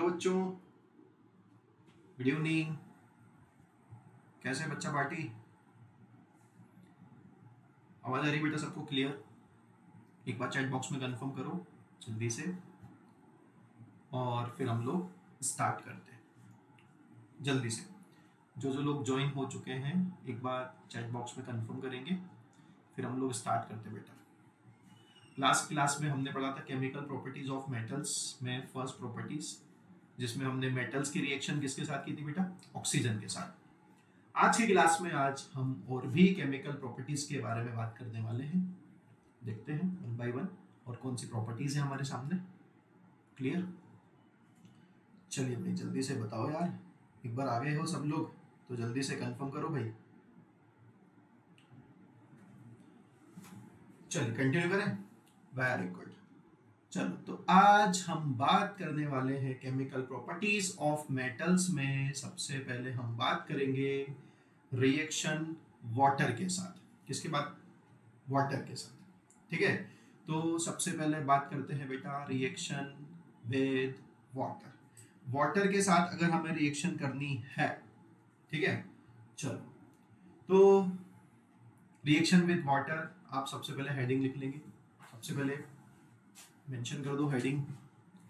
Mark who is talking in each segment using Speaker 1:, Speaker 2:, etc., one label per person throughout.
Speaker 1: बच्चों, good evening. कैसे है बच्चा पार्टी? आवाज आ रही बेटा सबको क्लियर? एक बार चैट बॉक्स में कंफर्म करो जल्दी से, और फिर हम लोग स्टार्ट करते हैं जल्दी से। जो जो लोग ज्वाइन हो चुके हैं एक बार चैट बॉक्स में कंफर्म करेंगे, फिर हम लोग स्टार्ट करते हैं बेटा। लास्ट क्लास में हमने पढ़ा था केमिकल प्रॉपर्टीज ऑफ मेटल्स में फर्स्ट प्रॉपर्टीज, जिसमें हमने मेटल्स की रिएक्शन किसके साथ की थी बेटा? ऑक्सीजन के साथ। आज की क्लास में आज हम और भी केमिकल प्रॉपर्टीज के बारे में बात करने वाले हैं। देखते हैं वन बाय वन और कौन सी प्रॉपर्टीज है हमारे सामने। क्लियर? चलिए भाई जल्दी से बताओ यार, एक बार आ गए हो सब लोग तो जल्दी से कंफर्म करो भाई। चलिए कंटिन्यू करें। Very good. चलो तो आज हम बात करने वाले हैं केमिकल प्रॉपर्टीज ऑफ मेटल्स में। सबसे पहले हम बात करेंगे रिएक्शन वाटर के साथ। किसके बाद? वाटर के साथ। ठीक है, तो सबसे पहले बात करते हैं बेटा रिएक्शन विद वाटर। वाटर के साथ अगर हमें रिएक्शन करनी है, ठीक है, चलो तो रिएक्शन विद वाटर आप सबसे पहले हेडिंग लिख लेंगे। सबसे पहले मेंशन कर दो heading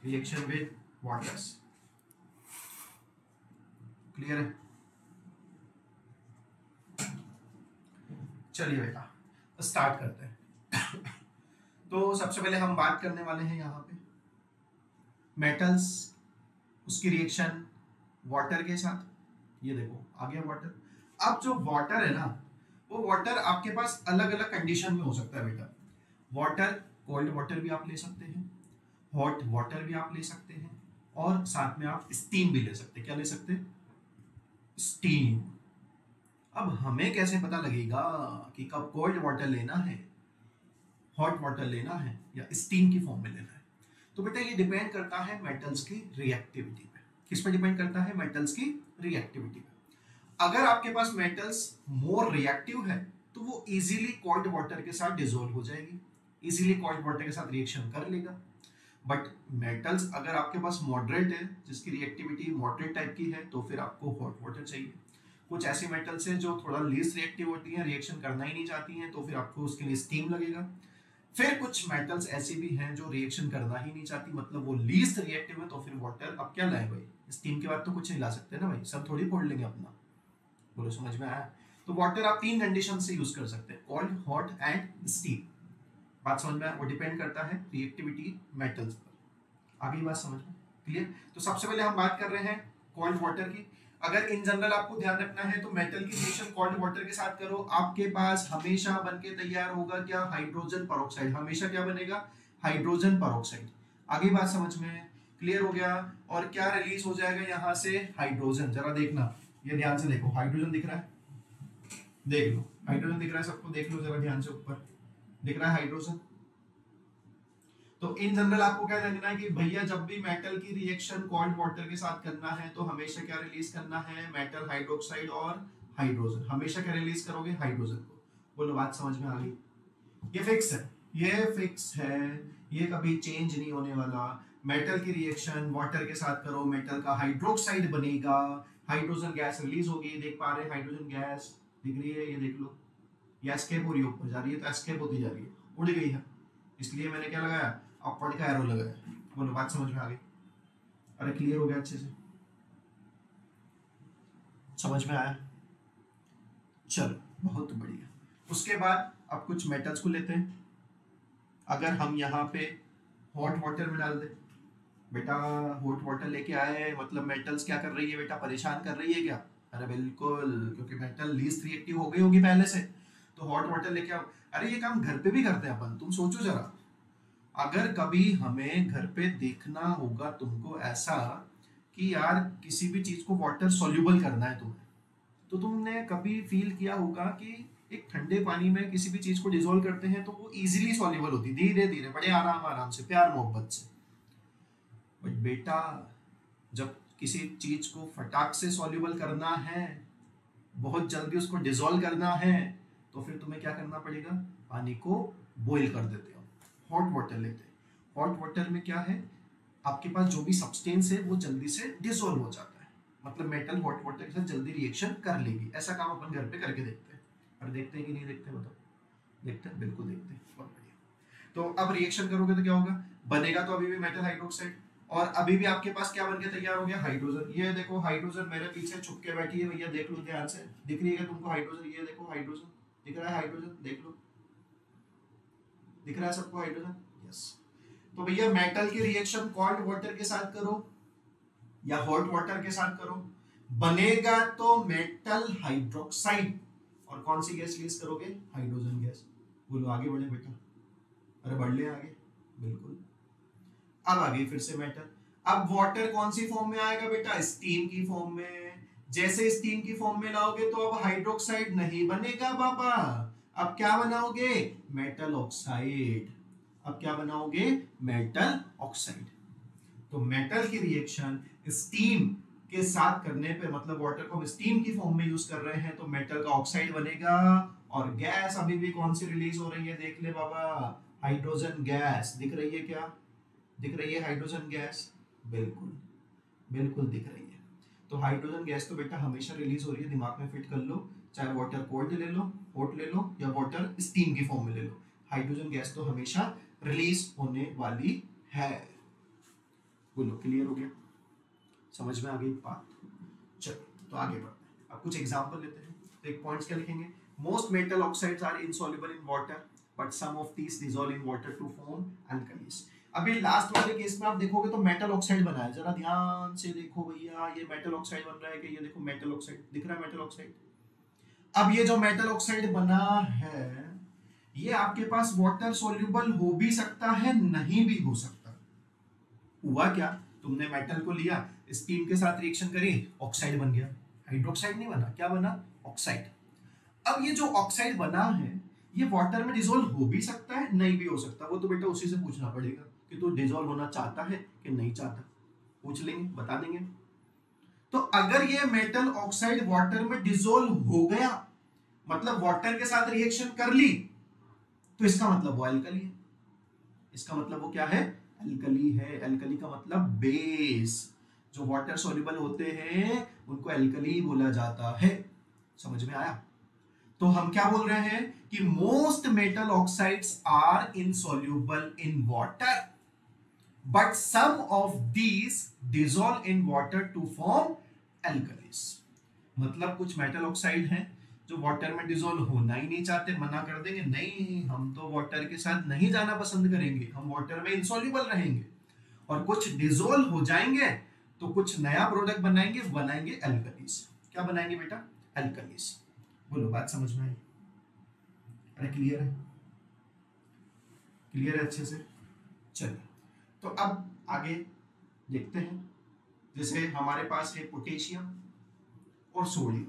Speaker 1: reaction with waters. Clear है? चलिए बेटा स्टार्ट करते हैं। तो सबसे पहले हम बात करने वाले हैं यहाँ पे मेटल्स, उसकी रिएक्शन वाटर के साथ। ये देखो आ गया वाटर। अब जो वाटर है ना, वो वाटर आपके पास अलग अलग कंडीशन में हो सकता है बेटा। वाटर, कोल्ड वाटर भी आप ले सकते हैं, हॉट वाटर भी आप ले सकते हैं, और साथ में आप स्टीम भी ले सकते हैं। क्या ले सकते हैं? स्टीम। अब हमें कैसे पता लगेगा कि कब कोल्ड वाटर लेना है, हॉट वाटर लेना है या स्टीम की फॉर्म में लेना है? तो बेटा ये डिपेंड करता है मेटल्स की रिएक्टिविटी पे। किस पे डिपेंड करता है? मेटल्स की रिएक्टिविटी पे। अगर आपके पास मेटल्स मोर रिएक्टिव है तो वो इजीली कोल्ड वाटर के साथ डिसॉल्व हो जाएगी, इजीली कोल्ड वाटर के साथ रिएक्शन कर लेगा। बट मेटल्स अगर आपके पास मॉडरेट है, जिसकी रिएक्टिविटी मॉडरेट टाइप की है, तो फिर आपको हॉट वाटर चाहिए। कुछ ऐसी मेटल्स हैं जो थोड़ा लीस्ट रिएक्टिव होती हैं, रिएक्शन करना ही नहीं चाहती हैं, तो फिर आपको उसके लिए स्टीम लगेगा। फिर कुछ मेटल्स ऐसी भी हैं जो रिएक्शन करना ही नहीं चाहती, मतलब वो लीस्ट रिएक्टिव है, तो फिर वाटर अब क्या लाए भाई? स्टीम के बाद तो कुछ नहीं ला सकते ना भाई, सब थोड़ी फोड़ लेंगे अपना। बोलो समझ में आया? तो वाटर आप तीन कंडीशन से यूज कर सकते हैं, कोल्ड, हॉट एंड स्टीम। बात समझ में आया? वो डिपेंड करता है रिएक्टिविटी मेटल्स पर। आगे बात समझ में क्लियर? तो सबसे पहले हम बात कर रहे हैं कोल्ड वाटर की। अगर इन जनरल आपको ध्यान रखना है तो मेटल की रिएक्शन कोल्ड वाटर के साथ करो, आपके पास हमेशा बनके तैयार होगा क्या? Hydrogen peroxide. हमेशा क्या बनेगा? Hydrogen peroxide. आगे बात समझ में क्लियर हो गया? और क्या रिलीज हो जाएगा यहाँ से? हाइड्रोजन। जरा देखना, ये ध्यान से देखो, हाइड्रोजन दिख रहा है? देख लो, हाइड्रोजन दिख रहा है सबको? देख लो जरा ध्यान से, ऊपर दिख रहा है हाइड्रोजन। तो इन जनरल आपको क्या जानना है कि भैया जब भी मेटल की रिएक्शन कोल्ड वाटर के साथ करना है तो हमेशा क्या रिलीज करना है? मेटल हाइड्रोक्साइड और हाइड्रोजन। हमेशा क्या रिलीज करोगे? हाइड्रोजन को। बोलो बात समझ में आ गई? ये फिक्स है, ये फिक्स है, ये कभी चेंज नहीं होने वाला। मेटल की रिएक्शन वाटर के साथ करो, मेटल का हाइड्रोक्साइड बनेगा, हाइड्रोजन गैस रिलीज होगी। देख पा रहे हैं हाइड्रोजन गैस दिख रही है? ये देख लो, ये एस्केप हो रही है, ऊपर जा रही है तो एस्केप होती जा रही है, उड़ गई है, इसलिए मैंने क्या लगाया? अपवर्ड का एरो लगाया। बोलो बात समझ में आ गई? अरे क्लियर हो गया अच्छे से? समझ में आया? चलो बहुत बढ़िया। उसके बाद अब कुछ मेटल्स को लेते हैं। अगर हम यहाँ पे हॉट वाटर में डाल दें बेटा, हॉट वाटर लेके आए मतलब मेटल्स क्या कर रही है बेटा? परेशान कर रही है क्या? अरे बिल्कुल, क्योंकि मेटल लीस्ट रिएक्टिव हो गई होगी पहले से, तो हॉट वाटर लेके आओ। अरे ये काम घर पे भी करते हैं अपन, तुम सोचो जरा। अगर कभी हमें घर पे देखना होगा तुमको ऐसा कि यार किसी भी चीज को वाटर सॉल्युबल करना है तुम्हें, तो तुमने कभी फील किया होगा कि एक ठंडे पानी में किसी भी चीज को डिसॉल्व करते हैं तो वो इजीली सॉल्युबल होती, धीरे धीरे, बड़े आराम आराम से, प्यार मोहब्बत से। बट बेटा जब किसी चीज को फटाक से सॉल्युबल करना है, बहुत जल्दी उसको डिसॉल्व करना है, तो फिर तुम्हें क्या करना पड़ेगा? पानी को बॉईल कर देते हो, हॉट वाटर लेते हैं। हॉट वाटर में क्या है? आपके पास जो भी सब्सटेंस है वो जल्दी से डिसॉल्व हो जाता है, मतलब मेटल हॉट वाटर के साथ जल्दी रिएक्शन कर लेगी। ऐसा काम अपन घर पे करके देखते हैं, और देखते हैं कि नहीं देखते, बताओ देखते हैं, बिल्कुल देखते हैं, बहुत बढ़िया। तो अब रिएक्शन करोगे तो क्या होगा, बनेगा तो अभी भी मेटल हाइड्रोक्साइड, और अभी भी आपके पास क्या बनके तैयार हो गया, हाइड्रोजन। ये देखो हाइड्रोजन मेरे पीछे छुप के बैठी है भैया, देख लो ध्यान से, दिख रही है तुमको हाइड्रोजन, ये देखो हाइड्रोजन दिख रहा है, हाइड्रोजन देख लो, दिख रहा है सबको हाइड्रोजन, यस। तो भैया मेटल की रिएक्शन कोल्ड वाटर के साथ करो या हॉट वाटर के साथ करो, बनेगा तो मेटल हाइड्रोक्साइड, और कौन सी गैस रिलीज करोगे, हाइड्रोजन गैस। बोलो आगे बढ़े बेटा, अरे बढ़ ले आगे, बिल्कुल। अब आगे फिर से मेटल, अब वाटर कौन सी फॉर्म में आएगा बेटा, स्टीम की फॉर्म में। जैसे स्टीम की फॉर्म में लाओगे तो अब हाइड्रोक्साइड नहीं बनेगा बाबा, अब क्या बनाओगे, मेटल ऑक्साइड। अब क्या बनाओगे, मेटल ऑक्साइड। तो मेटल की रिएक्शन स्टीम के साथ करने पे, मतलब वाटर को हम स्टीम की फॉर्म में यूज कर रहे हैं, तो मेटल का ऑक्साइड बनेगा, और गैस अभी भी कौन सी रिलीज हो रही है, देख ले बाबा, हाइड्रोजन गैस दिख रही है, क्या दिख रही है, हाइड्रोजन गैस, बिल्कुल बिल्कुल दिख रही है। तो हाइड्रोजन गैस तो बेटा हमेशा रिलीज हो रही है, दिमाग में फिट कर लो, चाहे वाटर कोल्ड ले लो, हॉट ले लो, या वाटर स्टीम की फॉर्म में ले लो, हाइड्रोजन गैस तो हमेशा रिलीज होने वाली है। बोलो क्लियर हो गया, समझ में आ गई बात। चलो तो आगे बढ़ते हैं, अब कुछ एग्जांपल लेते हैं। तो एक पॉइंट्स क्या लिखेंगे, most metal oxides are insoluble in water but some of these dissolve in water to form alkalis. अभी लास्ट वाले केस में आप देखोगे तो मेटल ऑक्साइड बना है, जरा ध्यान से देखो भैया, ये मेटल ऑक्साइड बन रहा है कि ये देखो मेटल ऑक्साइड दिख रहा है, मेटल ऑक्साइड। अब ये जो मेटल ऑक्साइड बना है ये आपके पास वाटर सोल्यूबल हो भी सकता है, नहीं भी हो सकता। हुआ क्या, तुमने मेटल को लिया, स्टीम के साथ रिएक्शन करी, ऑक्साइड बन गया, हाइड्रोक्साइड नहीं बना, क्या बना, ऑक्साइड। अब ये जो ऑक्साइड बना है ये वाटर में डिसॉल्व हो भी सकता है, नहीं भी हो सकता, वो तो बेटा उसी से पूछना पड़ेगा कि तू डिसॉल्व होना चाहता है कि नहीं चाहता, पूछ लेंगे बता देंगे। तो अगर ये मेटल ऑक्साइड वाटर में डिसॉल्व हो गया, मतलब वाटर के साथ रिएक्शन कर ली, तो इसका मतलब वो अल्कली है, इसका मतलब वो क्या है, अल्कली है। अल्कली का मतलब बेस, जो वाटर सोल्यूबल होते हैं उनको अल्कली बोला जाता है, समझ में आया। तो हम क्या बोल रहे हैं कि most metal oxides are insoluble in water but some of these dissolve in water to form alkalis. मतलब कुछ मेटल ऑक्साइड हैं जो वाटर में डिसॉल्व होना ही नहीं चाहते, मना कर देंगे, नहीं हम तो वाटर के साथ नहीं जाना पसंद करेंगे, हम वाटर में इनसॉल्युबल रहेंगे। और कुछ डिसॉल्व हो जाएंगे तो कुछ नया प्रोडक्ट बनाएंगे अल्कलीज। क्या बनाएंगे बेटा, अल्कलीज। बोलो बात समझ में आई, अरे क्लियर है, क्लियर है अच्छे से। चलिए तो अब आगे देखते हैं, जैसे हमारे पास है पोटेशियम और सोडियम,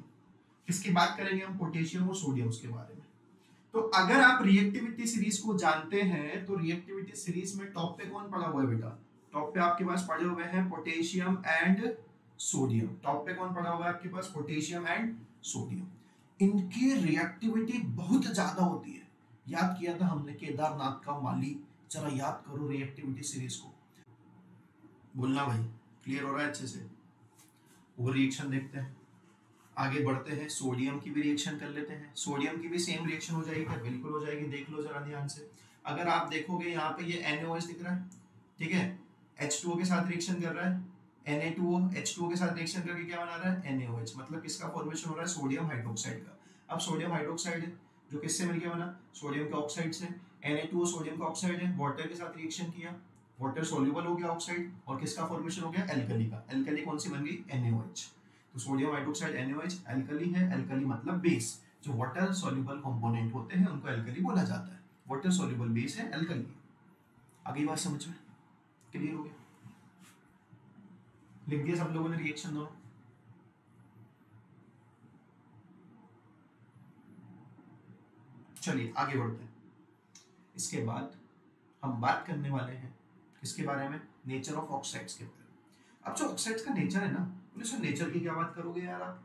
Speaker 1: इसकी बात करेंगे हम, पोटेशियम और सोडियम के बारे में। तो अगर आप रिएक्टिविटी सीरीज को जानते हैं तो रिएक्टिविटी सीरीज में टॉप पे कौन पड़ा हुआ है बेटा, टॉप पे आपके पास पड़े हुए हैं पोटेशियम एंड सोडियम। टॉप पे कौन पड़ा हुआ है आपके पास, पोटेशियम एंड सोडियम। इनकी रिएक्टिविटी बहुत ज्यादा होती है, याद किया था हमने केदारनाथ का माली, जरा याद करो रिएक्टिविटी सीरीज को, बोलना भाई, क्लियर हो रहा है अच्छे से। वो रिएक्शन देखते हैं, आगे बढ़ते हैं, सोडियम की भी रिएक्शन कर लेते हैं। सोडियम की भी सेम रिएक्शन हो जाएगी क्या, बिल्कुल हो जाएगी, देख लो जरा ध्यान से। अगर आप देखोगे यहाँ पे ये NaOH दिख रहा है, ठीक है, H2O के साथ रिएक्शन कर रहा है, Na2O H2O के साथ रिएक्शन करके क्या बना रहा है, NaOH, मतलब किसका फॉर्मेशन हो रहा है, सोडियम हाइड्रोक्साइड का। अब सोडियम हाइड्रोक्साइड है जो किससे मिलकर बना, सोडियम के ऑक्साइड से। Na2O सोडियम का ऑक्साइड है, वाटर के साथ रिएक्शन किया, वाटर सोल्यूबल हो गया ऑक्साइड, और किसका फॉर्मेशन हो गया, अल्कली का। अल्कली कौन सी बन गई, NaOH। तो सोडियम हाइड्रोक्साइड NaOH अल्कली है, अल्कली मतलब बेस, जो वाटर सॉल्युबल कंपोनेंट होते हैं उनको अल्कली बोला जाता है, वाटर सॉल्युबल बेस है अल्कली। आगे बात समझ में क्लियर हो गया, लिख दिया सब लोगों ने रिएक्शन दोनों। चलिए आगे बढ़ते हैं, इसके बाद हम बात करने वाले हैं किसके बारे में, नेचर ऑफ ऑक्साइड्स के बारे में। अब जो ऑक्साइड्स का नेचर है ना, बोले सर नेचर की क्या बात करोगे यार आप,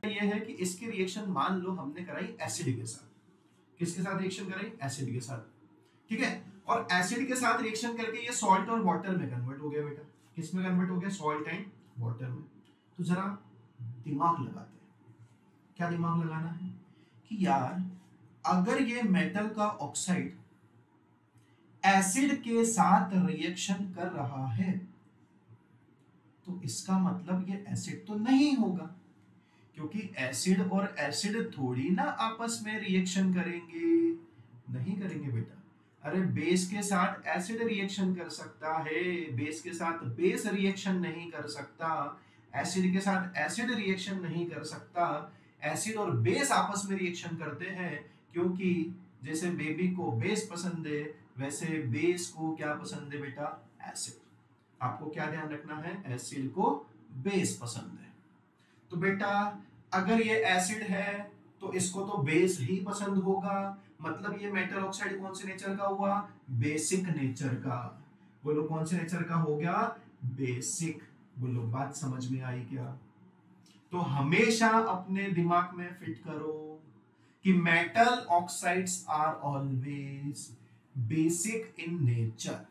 Speaker 1: ये है कि इसकी रिएक्शन मान लो हमने कराई एसिड के साथ, किसके साथ रिएक्शन कराई, एसिड के साथ, ठीक है, और एसिड के साथ रिएक्शन करके ये सॉल्ट और वाटर में कन्वर्ट हो गया बेटा, किसमें कन्वर्ट हो गया, सॉल्ट एंड वाटर में। तो जरा दिमाग लगाते हैं, क्या दिमाग लगाना है कि यार अगर ये मेटल का ऑक्साइड एसिड के साथ रिएक्शन कर रहा है तो इसका मतलब ये एसिड तो नहीं होगा, क्योंकि एसिड और एसिड थोड़ी ना आपस में रिएक्शन करेंगे, नहीं करेंगे बेटा। अरे बेस के साथ एसिड रिएक्शन कर सकता है, बेस के साथ बेस रिएक्शन नहीं कर सकता, एसिड के साथ एसिड रिएक्शन नहीं कर सकता। एसिड और बेस आपस में रिएक्शन करते हैं, क्योंकि जैसे बेबी को बेस पसंद है वैसे बेस को क्या पसंद है बेटा, एसिड। आपको क्या ध्यान रखना है, एसिड को बेस पसंद है। तो बेटा अगर ये एसिड है तो इसको तो बेस ही पसंद होगा, मतलब ये मेटल ऑक्साइड कौन से नेचर का हुआ, बेसिक नेचर का। बोलो कौन से नेचर का हो गया, बेसिक। बोलो बात समझ में आई क्या? तो हमेशा अपने दिमाग में फिट करो कि metal oxides are always basic in nature.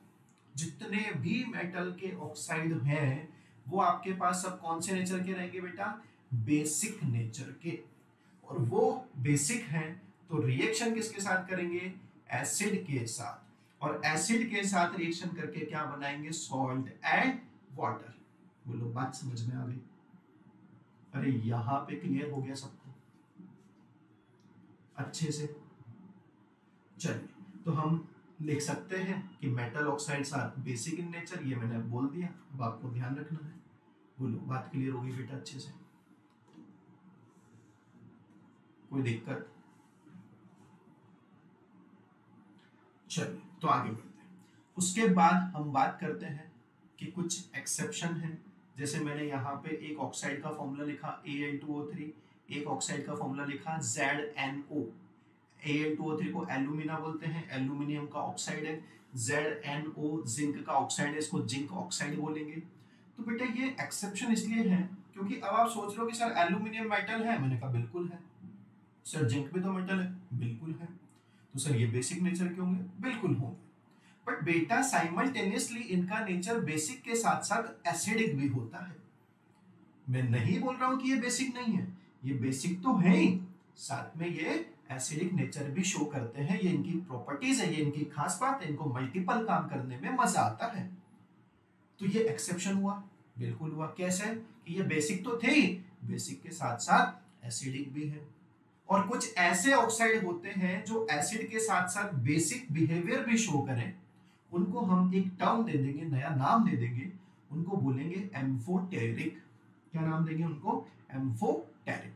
Speaker 1: जितने भी मेटल के ऑक्साइड हैं वो आपके पास सब कौन से नेचर के रहेंगे बेटा, बेसिक नेचर के। और वो बेसिक हैं तो रिएक्शन किसके साथ करेंगे, एसिड के साथ। और एसिड के साथ रिएक्शन करके क्या बनाएंगे, सॉल्ट एंड वाटर। बोलो बात समझ में आ गई? अरे यहां पे क्लियर हो गया सबको अच्छे से? चलिए तो हम लिख सकते हैं कि metal oxides are basic in nature, ये मैंने बोल दिया, अब आपको ध्यान रखना है। बोलो बात क्लियर हो गई बेटा अच्छे से? कोई दिक्कत? चलिए तो आगे बढ़ते हैं। उसके बाद हम बात करते हैं कि कुछ एक्सेप्शन है। जैसे मैंने यहाँ पे एक ऑक्साइड का फॉर्मूला लिखा Al2O3, एक ऑक्साइड का फॉर्मूला लिखा ZnO। Al2O3 को एल्यूमिना बोलते हैं, एल्यूमिनियम का ऑक्साइड है। ZnO जिंक का ऑक्साइड है, इसको जिंक ऑक्साइड बोलेंगे। तो बेटा ये एक्सेप्शन इसलिए है क्योंकि अब आप सोच रहे हो कि सर एल्यूमिनियम मेटल है, मैंने कहा बिल्कुल है। सर जिंक भी तो मेटल है, बिल्कुल है। तो सर ये बेसिक नेचर के होंगे, बिल्कुल होंगे। बट बेटा साइमल्टेनियसली इनका नेचर बेसिक के साथ साथ एसिडिक भी होता है। मैं नहीं बोल रहा हूं कि ये बेसिक नहीं है, ये बेसिक तो है ही, साथ में ये एसिडिक नेचर भी शो करते हैं। ये इनकी प्रॉपर्टीज है, ये इनकी खास बात है, इनको मल्टीपल काम करने में मजा आता है। तो ये एक्सेप्शन हुआ, बिल्कुल हुआ। कैसे कि ये बेसिक तो थे ही, बेसिक के साथ साथ एसिडिक भी है। और कुछ ऐसे ऑक्साइड होते हैं जो एसिड के साथ साथ बेसिक बिहेवियर भी शो करें, उनको हम एक टर्म दे देंगे, नया नाम दे देंगे, उनको बोलेंगे एम्फोटेरिक। क्या नाम देंगे उनको, एम्फोटेरिक।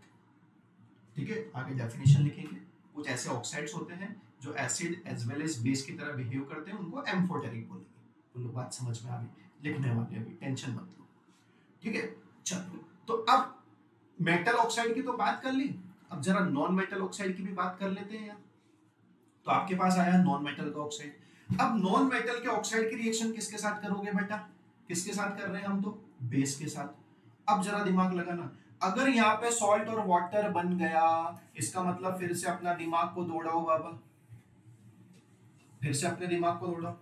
Speaker 1: ठीक है, आगे डेफिनेशन लिखेंगे। कुछ ऐसे ऑक्साइड्स होते हैं जो acid as well as base की तरह बिहेव करते हैं, उनको एम्फोटेरिक बोलेंगे। तो बात समझ में आ गई? लिखने वाले अभी टेंशन मत लो, ठीक है। चलो तो अब मेटल ऑक्साइड की तो बात कर ली, अब जरा नॉन मेटल ऑक्साइड की भी बात कर लेते हैं यार। तो आपके पास आया नॉन मेटल का ऑक्साइड। अब नॉन मेटल के ऑक्साइड की रिएक्शन किसके साथ करोगे बेटा, किसके साथ कर रहे हैं हम, तो बेस के साथ। अब जरा दिमाग लगाना, अगर यहाँ पे सॉल्ट और वाटर बन गया, इसका मतलब फिर से अपना दिमाग को दौड़ाओ बाबा, फिर से अपने दिमाग को दौड़ाओ।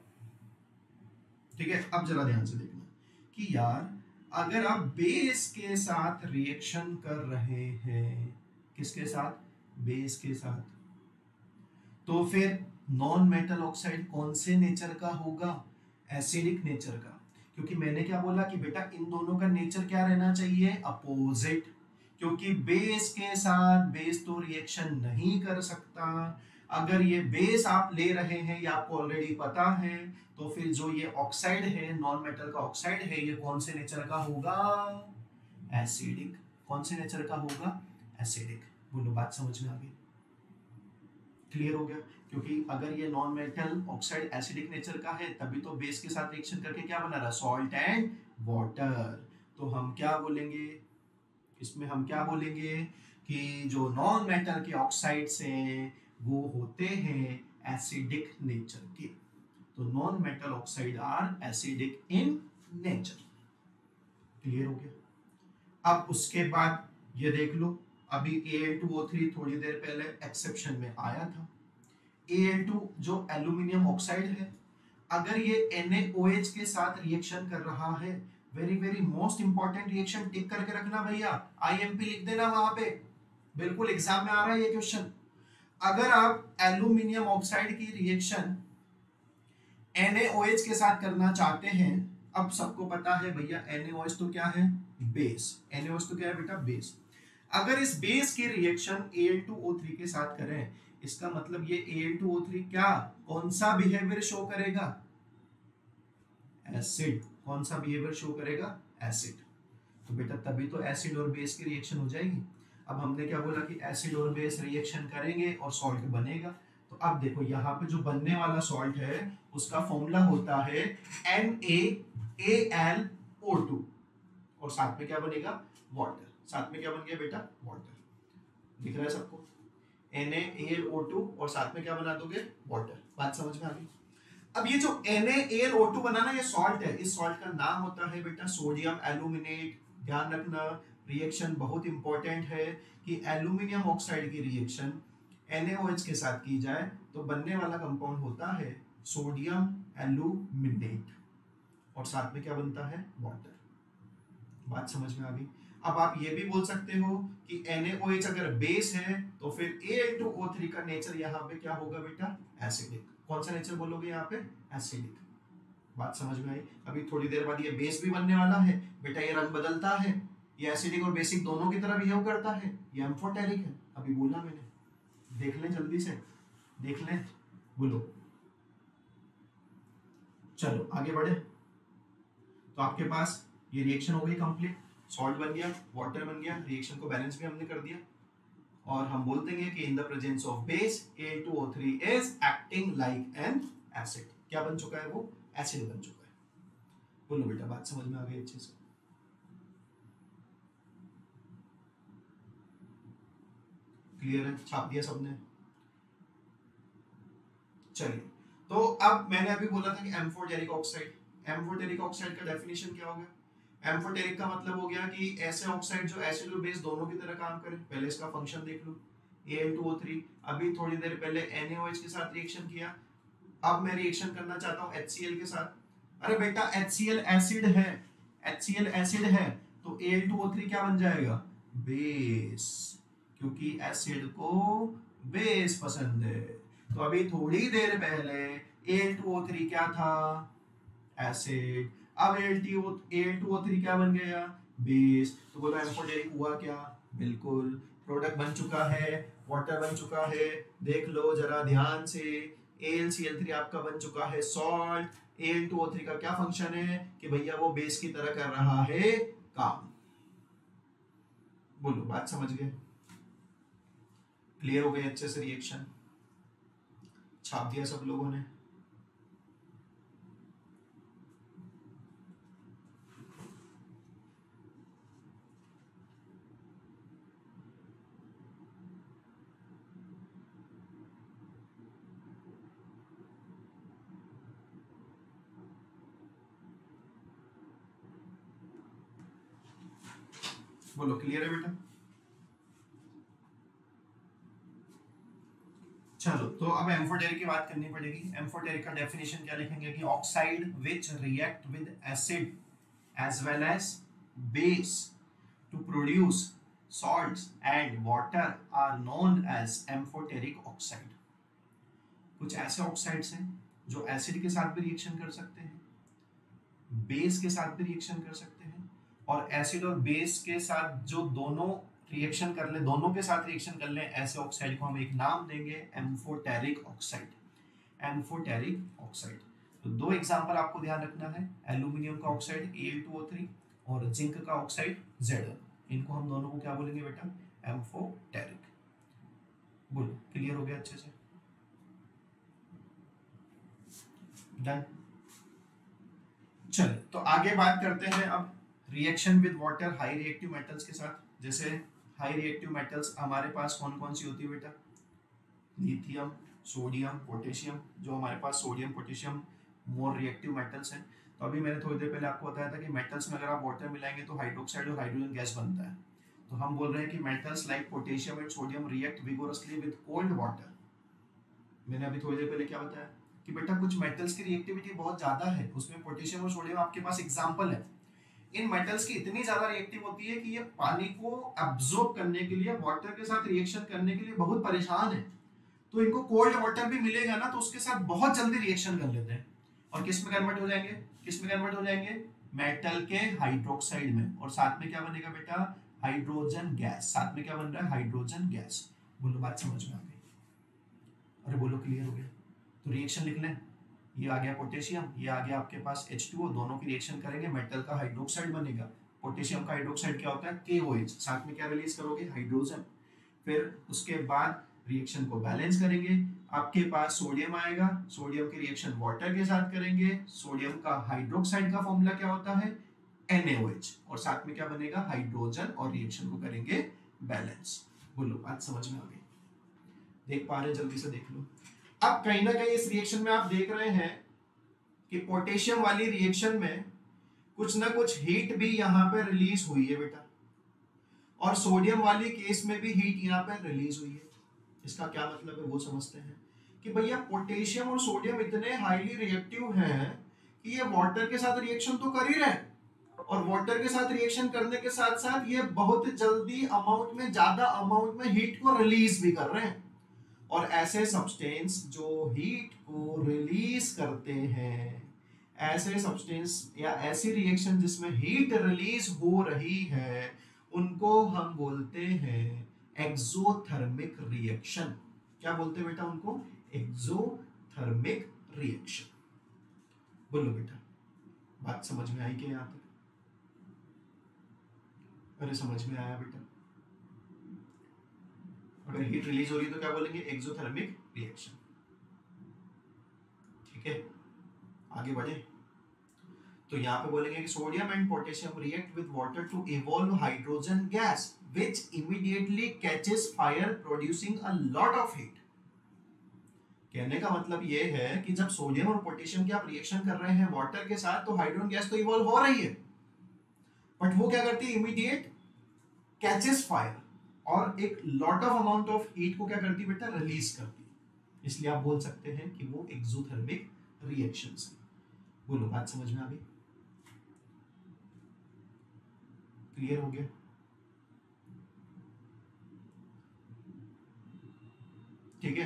Speaker 1: ठीक है, अब जरा ध्यान से देखना कि यार अगर आप बेस के साथ रिएक्शन कर रहे हैं, किसके साथ, बेस के साथ, तो फिर नॉन मेटल ऑक्साइड कौन से नेचर का होगा, एसिडिक नेचर का। क्योंकि मैंने क्या बोला कि बेटा इन दोनों का नेचर क्या रहना चाहिए, अपोजिट। क्योंकि बेस के साथ बेस तो रिएक्शन नहीं कर सकता। अगर ये बेस आप ले रहे हैं, या आपको ऑलरेडी पता है, तो फिर जो ये ऑक्साइड है, नॉन मेटल का ऑक्साइड है, ये कौन से नेचर का होगा, एसिडिक। कौन से नेचर का होगा, एसिडिक। बोलो बात समझ में आ गई? क्लियर हो गया? क्योंकि अगर ये non metal oxide acidic nature का है, तभी तो बेस के साथ रिएक्शन करके क्या बना रहा, सॉल्ट एंड वाटर। तो हम क्या बोलेंगे इसमें, हम क्या बोलेंगे कि जो नॉन मेटल के ऑक्साइड्स हैं वो होते हैं एसिडिक नेचर के। तो non metal oxide are acidic in nature. Clear हो गया? अब उसके बाद ये देख लो, अभी Al2O3 थोड़ी देर पहले एक्सेप्शन में आया था। Al2 जो एल्यूमिनियम ऑक्साइड है, अगर ये NaOH के साथ रिएक्शन कर रहा है very very most important reaction tick करके रखना भैया, आईएमपी लिख देना वहां पे, बिल्कुल एग्जाम में आ रहा है ये क्वेश्चन। अगर आप एल्यूमिनियम ऑक्साइड की रिएक्शन NaOH के साथ करना चाहते हैं, अब सबको पता है भैया NaOH तो क्या है, बेस। NaOH तो क्या है बेटा, बेस। अगर इस बेस की रिएक्शन Al2O3 के साथ करें, इसका मतलब ये Al2O3 क्या, कौन सा बिहेवियर शो करेगा, एसिड। कौन सा बिहेवियर शो करेगा, एसिड। तो बेटा तभी तो एसिड और बेस की रिएक्शन हो जाएगी। अब हमने क्या बोला कि एसिड और बेस रिएक्शन करेंगे और सॉल्ट बनेगा। तो अब देखो यहाँ पे जो बनने वाला सॉल्ट है उसका फॉर्मूला होता है NaAlO2 और साथ में क्या बनेगा, वाटर। साथ में क्या बन गया बेटा, वाटर। दिख रहा है सबको, NaAlO2 और साथ में क्या बना दोगे, वाटर। बात समझ में आ गई। अब ये जो NaAlO2 बना ना, ये सॉल्ट है, इस सॉल्ट का नाम होता है बेटा सोडियम एल्यूमिनेट। ध्यान रखना, रिएक्शन बहुत इंपॉर्टेंट है कि एल्यूमिनियम ऑक्साइड की रिएक्शन NaOH के साथ की जाए तो बनने वाला कंपाउंड होता है सोडियम एल्यूमिनेट और साथ में क्या बनता है, वाटर। बात समझ में आ गई। अब आप ये भी बोल सकते हो कि NaOH अगर बेस है तो फिर Al2O3 का नेचर यहाँ पे क्या होगा बेटा, एसिडिक। कौन सा नेचर बोलोगे यहाँ पे, एसिडिक। बात समझ में आई। अभी थोड़ी देर बाद ये बेस भी बनने वाला है बेटा, ये रंग बदलता है, ये एसिडिक और बेसिक दोनों की तरह बिहेव करता है, ये एम्फोटेरिक है। अभी बोला मैंने, देख लें जल्दी से, देख लें, बोलो। चलो आगे बढ़े। तो आपके पास ये रिएक्शन हो गई कंप्लीट, सॉल्ट बन गया, वाटर बन गया, रिएक्शन को बैलेंस भी हमने कर दिया और हम बोल देंगे कि in the presence of base Al2O3 is acting like an acid. क्या बन चुका है वो, एसिड बन चुका है। बोलो बेटा, बात समझ में आ गई अच्छे से, क्लियर है, छाप दिया सबने। चलिए, तो अब मैंने अभी बोला था कि एम्फोटेरिक ऑक्साइड, एम्फोटेरिक ऑक्साइड का डेफिनेशन क्या होगा, एम्फोटेरिक का मतलब हो गया कि ऐसे ऑक्साइड जो एसिड और बेस दोनों की तरह काम करे। पहले इसका फंक्शन देख लो, Al2O3 अभी थोड़ी देर पहले NaOH के साथ रिएक्शन किया, अब मैं रिएक्शन करना चाहता हूं HCl के साथ। अरे बेटा HCl एसिड है, HCl एसिड है तो Al2O3 क्या बन जाएगा, बेस, क्योंकि एसिड को बेस पसंद है। तो अभी थोड़ी देर पहले Al2O3 क्या था, एसिड, अब Al2O3 क्या बन गया, बेस। तो बोलो एम्फोटेरिक हुआ क्या, बिल्कुल, प्रोडक्ट बन चुका है, वाटर बन चुका है। देख लो जरा ध्यान से, AlCl3 आपका बन चुका है सॉल्ट। Al2O3 का क्या फंक्शन है कि भैया वो बेस की तरह कर रहा है काम। बोलो, बात समझ गए, क्लियर हो गई अच्छे से रिएक्शन, छाप दिया सब लोगों ने। बोलो, क्लियर है बेटा। चलो, तो अब एम्फोटेरिक की बात करनी पड़ेगी। एम्फोटेरिक का डेफिनेशन क्या लिखेंगे कि oxide which react with acid as well as base to produce salts and water are known as amphoteric oxide। कुछ ऐसे ऑक्साइड्स हैं जो एसिड के साथ भी रिएक्शन कर सकते हैं, बेस के साथ भी रिएक्शन कर सकते हैं, और एसिड और बेस के साथ जो दोनों रिएक्शन कर ले, दोनों के साथ रिएक्शन कर ले, ऐसे ऑक्साइड को हम एक नाम देंगे एम्फोटेरिक ऑक्साइड। Amphoteric oxide. तो दो एग्जांपल आपको ध्यान रखना है, एल्यूमिनियम का ऑक्साइड Al2O3 और जिंक का ऑक्साइड Zn। इनको हम दोनों को क्या बोलेंगे बेटा, एम्फोटेरिक। बोलो, क्लियर हो गया अच्छे से, डन। चलिए, तो आगे बात करते हैं अब reaction with water high reactive metals के साथ। जैसे हाई रिएक्टिव मेटल्स हमारे पास कौन कौन सी होती है बेटा, लिथियम, सोडियम, पोटेशियम। जो हमारे पास sodium potassium more reactive metals हैं। तो अभी मैंने थोड़ी देर पहले आपको बताया था कि मेटल्स में अगर आप वाटर मिलाएंगे तो हाइड्रोक्साइड और हाइड्रोजन गैस बनता है। तो हम बोल रहे हैं कि metals like potassium and sodium react vigorously with cold water. मैंने अभी थोड़ी देर पहले क्या बताया कि बेटा कुछ मेटल्स की रिएक्टिविटी बहुत ज्यादा है, उसमें पोटेशियम और सोडियम आपके पास एग्जांपल है। इन मेटल्स की इतनी ज्यादा रिएक्टिव होती है कि ये पानी को अब्सॉर्ब करने के लिए, वाटर के साथ रिएक्शन करने के लिए बहुत परेशान है। तो इनको कोल्ड वाटर भी मिलेगा ना तो उसके साथ बहुत जल्दी रिएक्शन कर लेते हैं और किस में कन्वर्ट हो जाएंगे, किस में कन्वर्ट हो जाएंगे, मेटल के हाइड्रोक्साइड में। और साथ में क्या बनेगा बेटा, हाइड्रोजन गैस। साथ में क्या बन रहा है, हाइड्रोजन गैस। बोलो बात समझ में आ गई? अरे बोलो क्लियर हो गया? तो रिएक्शन लिख लें, ये आ गया पोटेशियम, ये आ गया आपके पास H2O, दोनों की रिएक्शन करेंगे, मेटल का हाइड्रोक्साइड बनेगा। पोटेशियम का हाइड्रोक्साइड क्या होता है, KOH। साथ में क्या रिलीज करोगे, हाइड्रोजन। फिर उसके बाद रिएक्शन को बैलेंस करेंगे, आपके पास सोडियम आएगा, सोडियम की रिएक्शन वाटर के साथ करेंगे, सोडियम का हाइड्रोक्साइड का फॉर्मूला क्या होता है, NaOH। और साथ में क्या बनेगा, हाइड्रोजन, और रिएक्शन को करेंगे बैलेंस। बोलो बात समझ में आ गई? देख पा रहे, जल्दी से देख लो। अब कहीं ना कहीं इस रिएक्शन में आप देख रहे हैं कि पोटेशियम वाली रिएक्शन में कुछ ना कुछ हीट भी यहां पे रिलीज हुई है बेटा, और सोडियम वाली केस में भी हीट यहां पे रिलीज हुई है। इसका क्या मतलब है वो समझते हैं कि भैया पोटेशियम और सोडियम इतने हाईली रिएक्टिव हैं कि ये वाटर के साथ रिएक्शन तो कर ही रहे हैं, और वाटर के साथ रिएक्शन करने के साथ साथ ये बहुत जल्दी अमाउंट में, ज्यादा अमाउंट में हीट को रिलीज भी कर रहे हैं। और ऐसे सब्सटेंस जो हीट को रिलीज करते हैं, ऐसे सब्सटेंस या ऐसी रिएक्शन जिसमें हीट रिलीज हो रही है, उनको हम बोलते हैं एक्सोथर्मिक रिएक्शन। क्या बोलते हैं बेटा उनको, एक्सोथर्मिक रिएक्शन। बोलो बेटा बात समझ में आई क्या यहां तक? अरे समझ में आया बेटा? अगर हीट रिलीज हो रही है तो क्या बोलेंगे, एक्सोथर्मिक रिएक्शन। ठीक है, आगे बढ़े। तो यहाँ पे बोलेंगे कि sodium and potassium react with water to evolve hydrogen gas which immediately catches fire producing a lot of heat. कहने का मतलब ये है कि जब सोडियम और पोटेशियम की आप रिएक्शन कर रहे हैं वाटर के साथ तो हाइड्रोजन गैस तो इवॉल्व हो रही है, बट वो क्या करती है, इमीडिएट कैचेस फायर, और एक lot of amount of heat को क्या करती है बेटा, रिलीज करती है। इसलिए आप बोल सकते हैं कि वो एक्सोथर्मिक रिएक्शंस है। बोलो बात समझ में आ गई? क्लियर हो गया? ठीक है,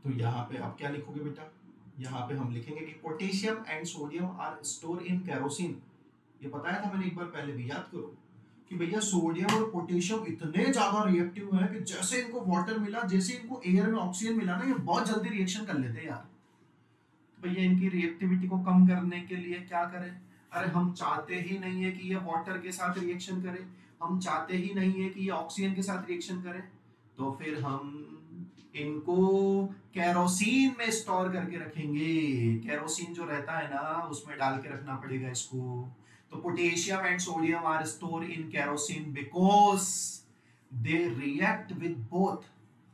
Speaker 1: तो यहाँ पे आप क्या लिखोगे बेटा, यहाँ पे हम लिखेंगे कि potassium and sodium are store in kerosene. ये बताया था मैंने एक बार पहले भी, याद करो कि भैया सोडियम और पोटेशियम इतने ज्यादा रिएक्टिव हैं कि जैसे इनको वाटर मिला, जैसे इनको एयर में ऑक्सीजन मिला ना, ये बहुत जल्दी रिएक्शन कर लेते हैं यार। तो भैया इनकी रिएक्टिविटी को कम करने के लिए क्या करें? अरे हम चाहते ही नहीं है कि ये वाटर के साथ रिएक्शन करे, हम चाहते ही नहीं है कि ये ऑक्सीजन के साथ रिएक्शन करे, तो फिर हम इनको केरोसिन में स्टोर करके रखेंगे। केरोसिन जो रहता है ना उसमें डाल के रखना पड़ेगा इसको। तो potassium and sodium are store in kerosene because they react with both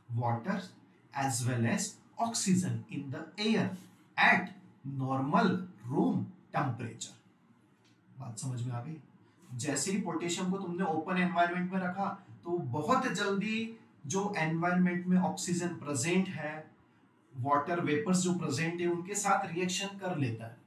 Speaker 1: water as well as oxygen in the air at normal room temperature। बात समझ में आ गई? जैसे ही पोटेशियम को तुमने ओपन एनवायरनमेंट में रखा तो बहुत जल्दी जो एनवायरनमेंट में ऑक्सीजन प्रेजेंट है, वाटर वेपर्स जो प्रेजेंट है, उनके साथ रिएक्शन कर लेता है।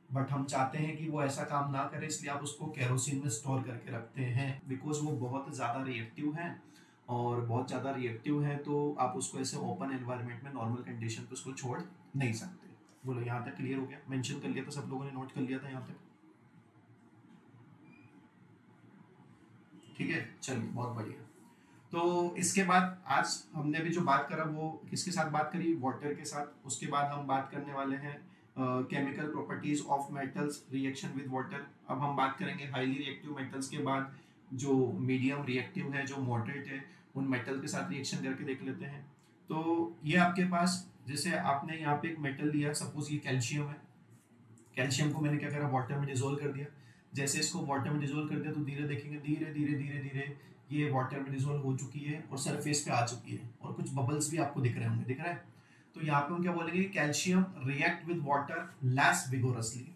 Speaker 1: बट हम चाहते हैं कि वो ऐसा काम ना करे, इसलिए आप उसको केरोसिन में स्टोर करके रखते हैं, बिकॉज वो बहुत ज़्यादा रिएक्टिव है, और बहुत ज़्यादा रिएक्टिव है तो आप उसको ऐसे ओपन एनवायरनमेंट में नॉर्मल कंडीशन पे उसको छोड़ नहीं सकते। बोलो यहाँ तक क्लियर हो गया? मेंशन कर लिया था, सब लोगों ने नोट कर लिया था यहाँ तक? ठीक है, चलिए बहुत बढ़िया। तो इसके बाद आज हमने भी जो बात करा वो किसके साथ बात करी, वाटर के साथ। उसके बाद हम बात करने वाले हैं chemical properties of metals reaction with water. अब हम बात करेंगे हाईली रिएक्टिव मेटल्स के बाद जो मीडियम रिएक्टिव है, जो मॉडरेट है, उन मेटल के साथ रिएक्शन करके देख लेते हैं। तो ये आपके पास, जैसे आपने यहाँ पे एक मेटल लिया, सपोज ये कैल्शियम है, कैल्शियम को मैंने क्या करा, वाटर में डिजोल्व कर दिया। जैसे इसको वाटर में डिजोल्व कर दिया तो धीरे देखेंगे, धीरे धीरे धीरे धीरे ये वाटर में डिजोल्व हो चुकी है और सरफेस पे आ चुकी है, और कुछ बबल्स भी आपको दिख रहे होंगे, दिख रहा है? तो यहाँ पे हम क्या बोलेंगे, calcium react with water less vigorously.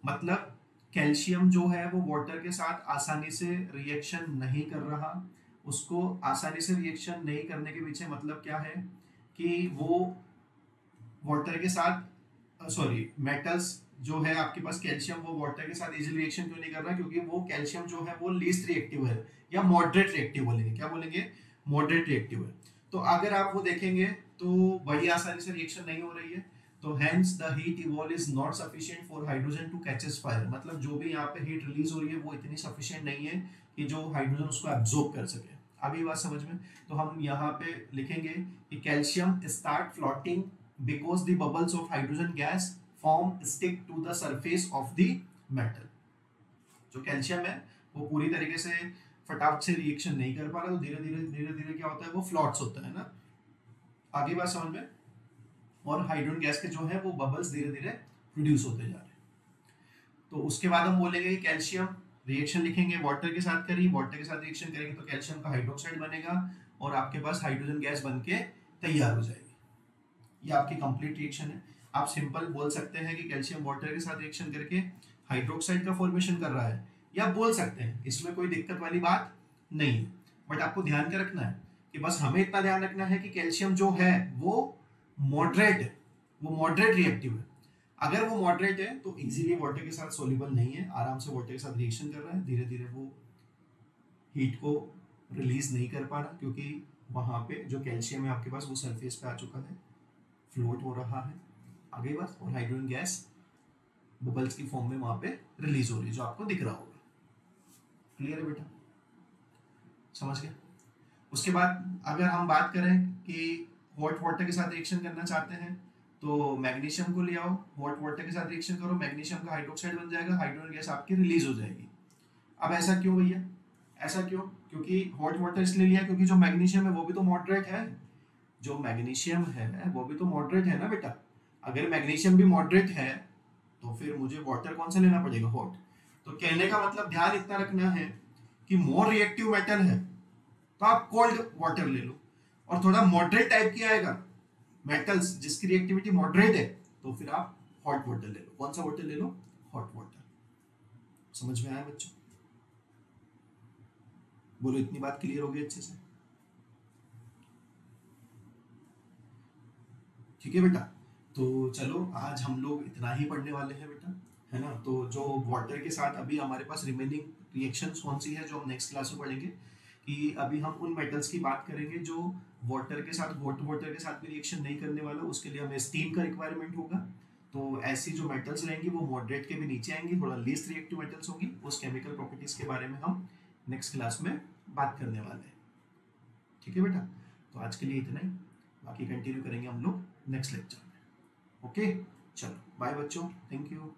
Speaker 1: मतलब कैल्शियम जो है वो वाटर के साथ आसानी से रिएक्शन नहीं कर रहा। उसको आसानी से रिएक्शन नहीं करने के पीछे मतलब क्या है कि वो वाटर के साथ, सॉरी, मेटल्स जो है आपके पास कैल्शियम, वो वाटर के साथ इजीली रिएक्शन क्यों नहीं कर रहा, क्योंकि वो कैल्शियम जो है वो लीस्ट रिएक्टिव है, या मॉडरेट रिएक्टिव बोलेंगे, क्या बोलेंगे, मॉडरेट रिएक्टिव है। तो अगर आप वो देखेंगे तो बड़ी आसानी से रिएक्शन नहीं हो रही है, तो hence the heat evolve is not sufficient for hydrogen to catches fire, मतलब जो भी यहाँ पे हीट रिलीज हो रही है वो इतनी सफिशिएंट नहीं है कि जो हाइड्रोजन उसको एब्जॉर्ब कर सके। अभी बात समझ में, तो हम यहाँ पे लिखेंगे कि calcium start floating because the bubbles of hydrogen gas form stick to the surface of the metal. जो कैल्शियम है वो पूरी तरीके से फटाफट से रिएक्शन नहीं कर पा रहा, तो धीरे धीरे क्या होता है, वो फ्लॉट्स होता है ना। आगे बात समझ में, और हाइड्रोजन गैस के जो है वो बबल्स धीरे धीरे प्रोड्यूस होते जा रहे हैं। तो उसके बाद हम बोलेंगे कि कैल्शियम रिएक्शन लिखेंगे, वाटर के साथ करी, वाटर के साथ रिएक्शन करेंगे तो कैल्शियम का हाइड्रोक्साइड बनेगा और आपके पास हाइड्रोजन गैस बन के तैयार हो जाएगी। ये आपकी कंप्लीट रिएक्शन है। आप सिंपल बोल सकते हैं कि कैल्शियम वाटर के साथ रिएक्शन करके हाइड्रोक्साइड का फॉर्मेशन कर रहा है, या बोल सकते हैं, इसमें कोई दिक्कत वाली बात नहीं है। बट आपको ध्यान क्या रखना है कि बस हमें इतना ध्यान रखना है कि कैल्शियम जो है वो मॉडरेट है, वो मॉडरेट रिएक्टिव है। अगर वो मॉडरेट है तो इजीली वाटर के साथ सोल्यूबल नहीं है, आराम से वाटर के साथ रिएक्शन कर रहा है, धीरे धीरे वो हीट को रिलीज नहीं कर पा रहा, क्योंकि वहां पे जो कैल्शियम है आपके पास वो सरफेस पे आ चुका है, फ्लोट हो रहा है आगे बस, और हाइड्रोजन गैस बबल्स की फॉर्म में वहां पे रिलीज हो रही है, जो आपको दिख रहा होगा। क्लियर है बेटा, समझ गए। उसके बाद अगर हम बात करें कि हॉट वाटर के साथ रिएक्शन करना चाहते हैं तो मैग्नीशियम को ले आओ, हॉट वाटर के साथ रिएक्शन करो, मैग्नीशियम का हाइड्रोक्साइड बन जाएगा, हाइड्रोजन गैस आपकी रिलीज हो जाएगी। अब ऐसा क्यों भैया, ऐसा क्यों, क्योंकि हॉट वाटर इसलिए लिया क्योंकि जो मैग्नीशियम है वो भी तो मॉडरेट है, जो मैग्नीशियम है वो भी तो मॉडरेट है ना बेटा। अगर मैग्नीशियम भी मॉडरेट है तो फिर मुझे वाटर कौन सा लेना पड़ेगा, हॉट। तो कहने का मतलब ध्यान इतना रखना है कि मोर रिएक्टिव मेटल है तो आप कोल्ड वाटर ले लो, और थोड़ा मॉडरेट टाइप की आएगा मेटल्स जिसकी रिएक्टिविटी मॉडरेट है तो फिर आप हॉट वाटर ले लो। कौन सा वाटर ले लो, हॉट वाटर। समझ में आया बच्चों, बोलो इतनी बात क्लियर हो गई अच्छे से, ठीक है बेटा। तो चलो आज हम लोग इतना ही पढ़ने वाले हैं बेटा, है ना। तो जो वाटर के साथ अभी हमारे पास रिमेनिंग रिएक्शंस कौन सी है जो हम नेक्स्ट क्लास में पढ़ेंगे, कि अभी हम उन मेटल्स की बात करेंगे जो वाटर के साथ, हॉट वाटर के साथ भी रिएक्शन नहीं करने वाला, उसके लिए हमें स्टीम का रिक्वायरमेंट होगा। तो ऐसी जो मेटल्स रहेंगी वो मॉडरेट के भी नीचे आएंगी, थोड़ा लीस्ट रिएक्टिव मेटल्स होंगी, उस केमिकल प्रॉपर्टीज के बारे में हम नेक्स्ट क्लास में बात करने वाले हैं, ठीक है बेटा। तो आज के लिए इतना ही, बाकी कंटिन्यू करेंगे हम लोग नेक्स्ट लेक्चर में। ओके, चलो बाय बच्चों, थैंक यू।